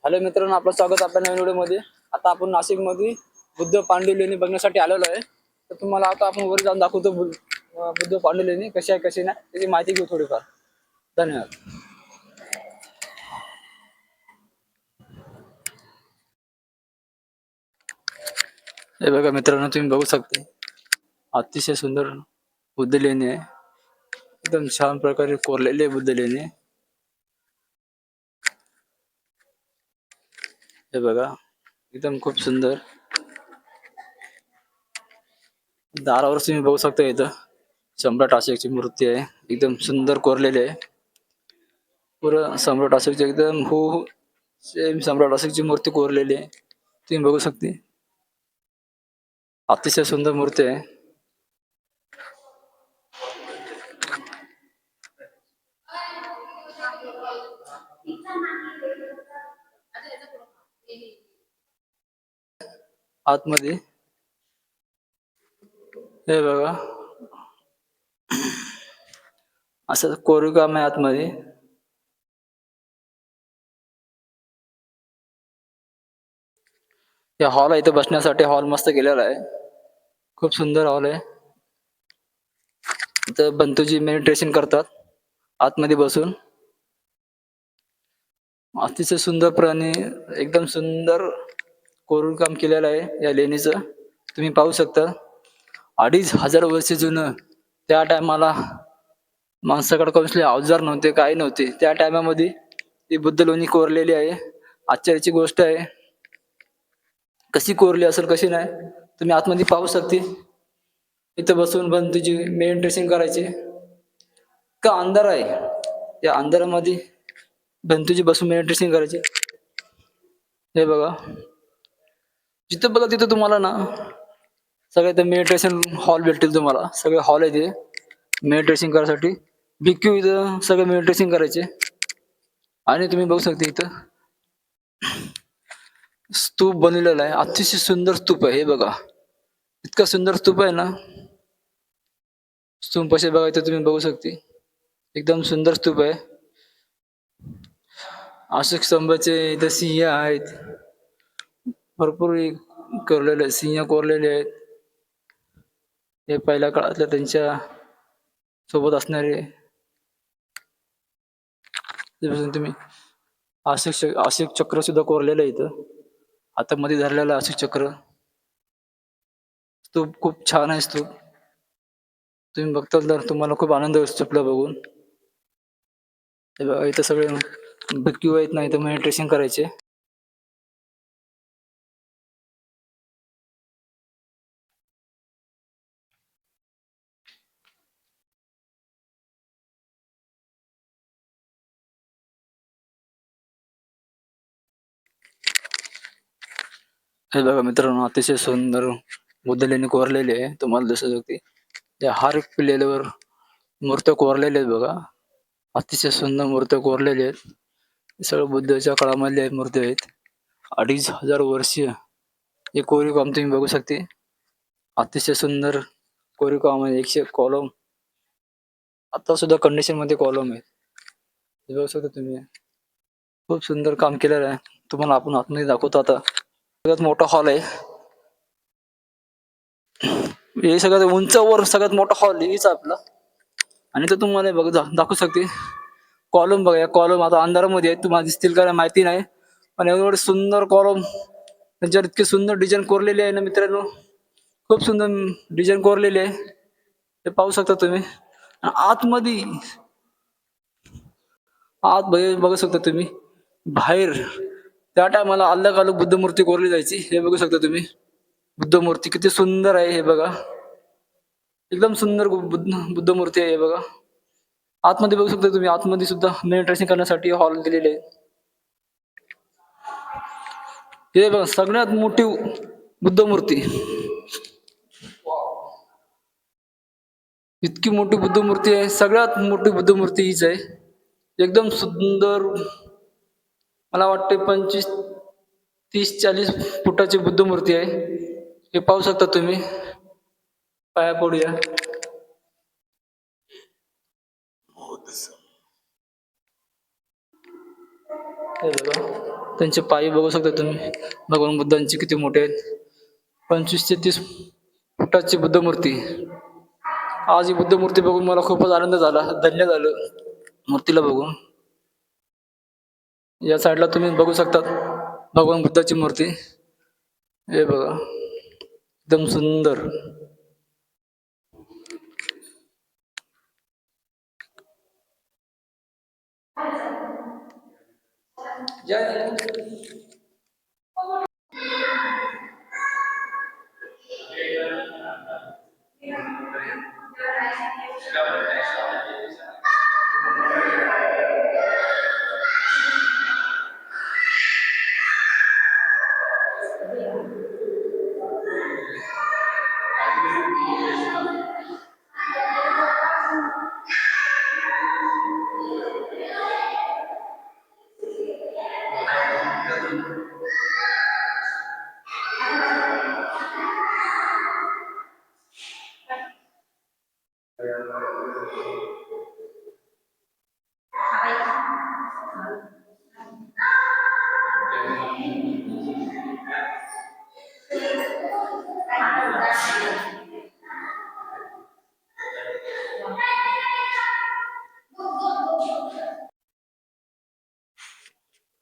Hello मित्रांनो, आपलं स्वागत आपल्या नवीन व्हिडिओमध्ये. आता आपण नाशिकमध्ये बुद्ध पांडुलेणी बघण्यासाठी आलेलो आहे. तर तुम्हाला आता आपण वर जाऊन दाखवतो बुद्ध पांडुलेणी कशी आहे कशी नाही त्याची माहिती घेऊ थोडीफार. धन्यवाद. हे बघा मित्रांनो, तुम्ही बघू शकता अतिशय सुंदर बुद्ध लेणी आहे. एकदम छान प्रकारे कोरलेली आहे बुद्ध लेणी. हे बघा, एकदम खूप सुंदर. दारावर तुम्ही बघू शकता इथं सम्राट अशोकची मूर्ती आहे. एकदम सुंदर कोरलेली आहे. पुरं सम्राट अशोकची एकदम सेम सम्राट अशोकची मूर्ती कोरलेली आहे. तुम्ही बघू शकते, अतिशय सुंदर मूर्ती आहे. आतमध्ये हे बघा, असं कोरीव काम आहे आतमध्ये. या हॉल आहे, इथं बसण्यासाठी हॉल मस्त केलेला आहे. खूप सुंदर हॉल आहे. इथं बंतूजी मेडिटेशन करतात आतमध्ये बसून. अतिशय सुंदर प्राणी, एकदम सुंदर कोरीव काम केलेलं आहे या लेणीचं. तुम्ही पाहू शकता, 2500 वर्ष जुनं. त्या टायमाला माणसाकडे कसले अवजार नव्हते, काही नव्हते. त्या टायमामध्ये ती बुद्ध लेणी कोरलेली आहे. आश्चर्याची गोष्ट आहे, कशी कोरली असेल कशी नाही तुम्ही आतमध्ये पाहू शकते. इथं बसून बंतूजी मेडिटेशन करायचे. का अंधार आहे, त्या अंधारामध्ये बंतूजी बसून मेडिटेशन करायचे. हे बघा, जिथं बघा तिथं तुम्हाला ना सगळे ते मेडिटेशन हॉल भेटतील तुम्हाला. सगळे हॉल आहे ते मेडिटेशन करायसाठी. भिक्खू इथं सगळे मेडिटेशन करायचे. आणि तुम्ही बघू शकता इथं स्तूप बनवलेला आहे. अतिशय सुंदर स्तूप आहे. हे बघा, इतका सुंदर स्तूप आहे ना. स्तूप कसे बघायचं तुम्ही बघू शकते. एकदम सुंदर स्तूप आहे. अशोक स्तंभाचे इथं सिंह आहेत. भरपूर कोरलेले सिंह कोरलेले आहेत. हे पहिल्या काळातल्या त्यांच्या सोबत असणारे. तुम्ही अशोक चक्र सुद्धा कोरलेलं आहे इथं. आता मध्ये धरलेलं अशोक चक्र. स्तूप खूप छान आहे. स्तूप तुम्ही बघताल तर तुम्हाला खूप आनंद होईल स्तूपला बघून. हे बघा, इथं सगळे भिक्खू आहेत ना, इथं मेडिटेशन करायचे. हे बघा मित्रांनो, अतिशय सुंदर बुद्ध लेणी कोरलेली आहे. तुम्हाला दिसत होती त्या हार पिल्लेल्यावर मूर्त्या कोरलेल्या आहेत बघा. अतिशय सुंदर मूर्त्या कोरलेल्या आहेत. सगळं बुद्धाच्या काळामधले मूर्ती आहेत. 2500 वर्षीय हे कोरीव काम तुम्ही बघू शकते. अतिशय सुंदर कोरीव काम आहे. 100 कॉलम आता सुद्धा कंडिशन मध्ये कॉलम आहे. हे बघू शकता तुम्ही. खूप सुंदर काम केलेलं आहे. तुम्हाला आपण आतमध्ये दाखवतो. आता सगळ्यात मोठा हॉल आहे. हे सगळ्यात उंचावर सगळ्यात मोठा हॉल हेच आपला. आणि तो तुम्हाला बघ दाखवू शकते. कॉलम बघा, या कॉलम आता अंधारामध्ये आहेत, तुम्हाला दिसतील का माहिती नाही. पण एवढे सुंदर कॉलम, त्यांच्यावर इतके सुंदर डिझाईन कोरलेली आहे ना मित्रांनो. खूप सुंदर डिझाईन कोरलेली आहे. ते पाहू शकता तुम्ही. आतमध्ये बघू शकता तुम्ही. बाहेर त्या टायमाला अलग अलग बुद्ध मूर्ती कोरली जायची. हे बघू शकता तुम्ही. बुद्ध मूर्ती किती सुंदर आहे हे बघा. एकदम सुंदर बुद्ध मूर्ती आहे हे बघा. आतमध्ये बघू शकता तुम्ही. आतमध्ये सुद्धा मेडिटेशन करण्यासाठी हॉल दिलेले आहे. हे बघा, सगळ्यात मोठी बुद्ध मूर्ती. इतकी मोठी बुद्ध मूर्ती आहे. सगळ्यात मोठी बुद्ध मूर्ती हीच आहे. एकदम सुंदर. मला वाटते 25, 30, 40 फुटाची बुद्ध मूर्ती आहे. हे पाहू शकता तुम्ही. पाया पडूया. हे बघा त्यांचे पाय बघू शकता तुम्ही, भगवान बुद्धांचे किती मोठे आहेत. 25 ते 30 फुटाची बुद्ध मूर्ती. आज ही बुद्ध मूर्ती बघून मला खूपच आनंद झाला, धन्य झालं मूर्तीला बघून. या साईडला तुम्ही बघू शकता भगवान बुद्धाची मूर्ती. हे बघा एकदम सुंदर.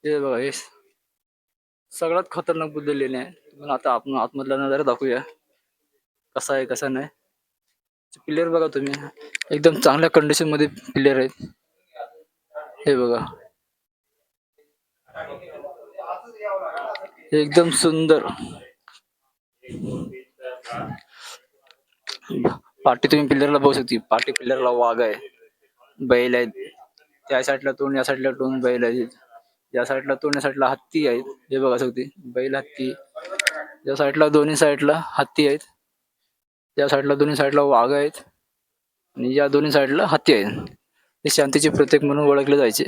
हे बघा हे सगळ्यात खतरनाक बुद्ध लेणी आहे. तुम्हाला आता आपण आतमधला नजारा दाखवूया कसा आहे कसा नाही. पिल्लर बघा तुम्ही, एकदम चांगल्या कंडिशन मध्ये पिल्लर आहेत. हे बघा एकदम सुंदर. पाठी तुम्ही पिल्लरला बघू शकता, पाठी पिल्लरला वाघ आहे, बैल आहेत. त्या साईडला तोंड, या साईडला तोंड बैल आहेत. या साईडला तोंड, या साईडला हत्ती आहेत. हे बघा शकते बैल हत्ती. या साईडला दोन्ही साईडला हत्ती आहेत. या साईडला दोन्ही साईडला वाघ आहेत आणि या दोन्ही साईडला हत्ती आहेत. हे शांतीचे प्रतीक म्हणून ओळखले जायचे.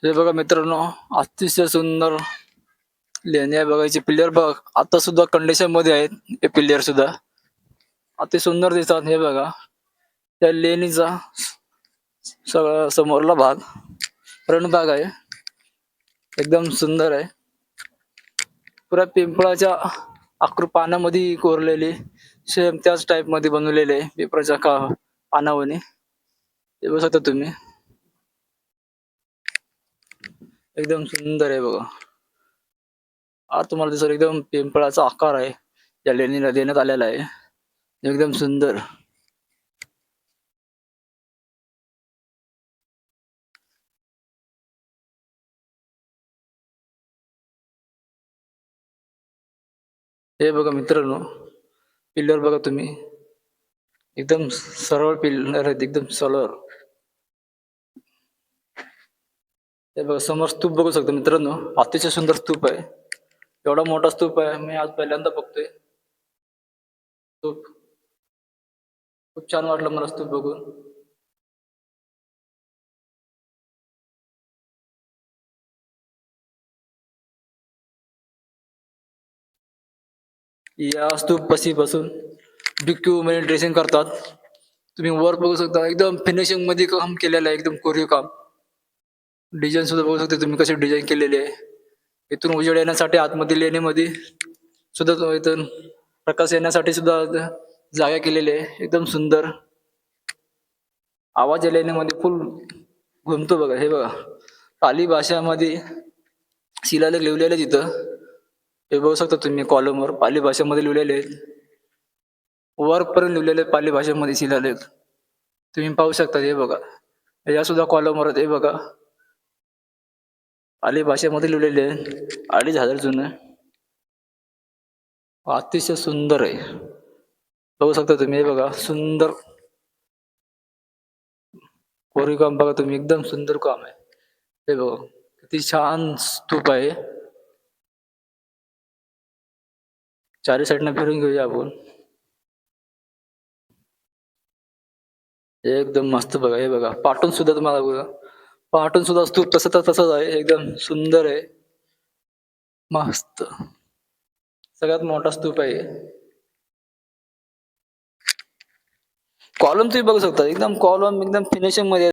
हे बघा मित्रांनो, अतिशय सुंदर लेणी आहे बघायची. पिल्लर बघ आता सुद्धा कंडिशन मध्ये आहेत. हे पिल्लर सुद्धा अति सुंदर दिसतात. हे बघा त्या लेणीचा सगळा समोरला भाग फ्रंट भाग आहे, एकदम सुंदर आहे. पुऱ्या पिंपळाच्या पानामध्ये कोरलेली, सेम त्याच टाइप मध्ये बनवलेले पिंपळाच्या पानावणी. हे बघू शकता तुम्ही, एकदम सुंदर आहे बघा. आज तुम्हाला दिसत एकदम पिंपळाचा आकार आहे या लेणीला देण्यात आलेला आहे, एकदम सुंदर. हे बघा मित्रांनो, पिल्लर बघा तुम्ही, एकदम सरळ पिल्लर आहेत, एकदम सरळ. हे बघा समोर स्तूप बघू शकतो मित्रांनो, अतिशय सुंदर स्तूप आहे. एवढा मोठा स्तूप आहे, मी आज पहिल्यांदा बघतोय स्तूप. खूप छान वाटलं मला स्तूप बघून. या स्तूप बसून भिक्खू मध्ये ड्रेसिंग करतात. तुम्ही वर बघू शकता, एकदम फिनिशिंग मध्ये काम केलेलं आहे, एकदम कोरीव काम. डिझाईन सुद्धा बघू शकता तुम्ही कसे डिझाईन केलेले आहे. इथून उजेड येण्यासाठी आतमध्ये लेणीमध्ये सुद्धा इथून प्रकाश येण्यासाठी सुद्धा जागा केलेली आहे, एकदम सुंदर. आवाज या लेणीमध्ये फुल घुमतो बघा. हे बघा पाली भाषामध्ये शिलालेख लिहिलेले तिथं, हे बघू शकता तुम्ही कॉलमवर पाली भाषेमध्ये लिहिलेले आहेत. वरपर्यंत लिहिलेले पाली भाषेमध्ये शिलालेख तुम्ही पाहू शकता. हे बघा या सुद्धा कॉलमवर, हे बघा पाली भाषेमध्ये लिहिलेले आहे, 2500 जुनं. अतिशय सुंदर आहे, बघू शकता तुम्ही. हे बघा सुंदर कोरीव काम बघा तुम्ही, एकदम सुंदर काम आहे. हे बघा किती छान स्तूप आहे. चारी साईडनं फिरून घेऊया आपण. एकदम मस्त बघा, हे बघा पाटून सुद्धा तुम्हाला बघा, पाटून सुद्धा स्तूप तसं तर तसंच आहे, एकदम सुंदर आहे, मस्त. सगळ्यात मोठा स्तूप आहे. कॉलम तुम्ही बघू शकता, एकदम कॉलम एकदम फिनिशिंग मध्ये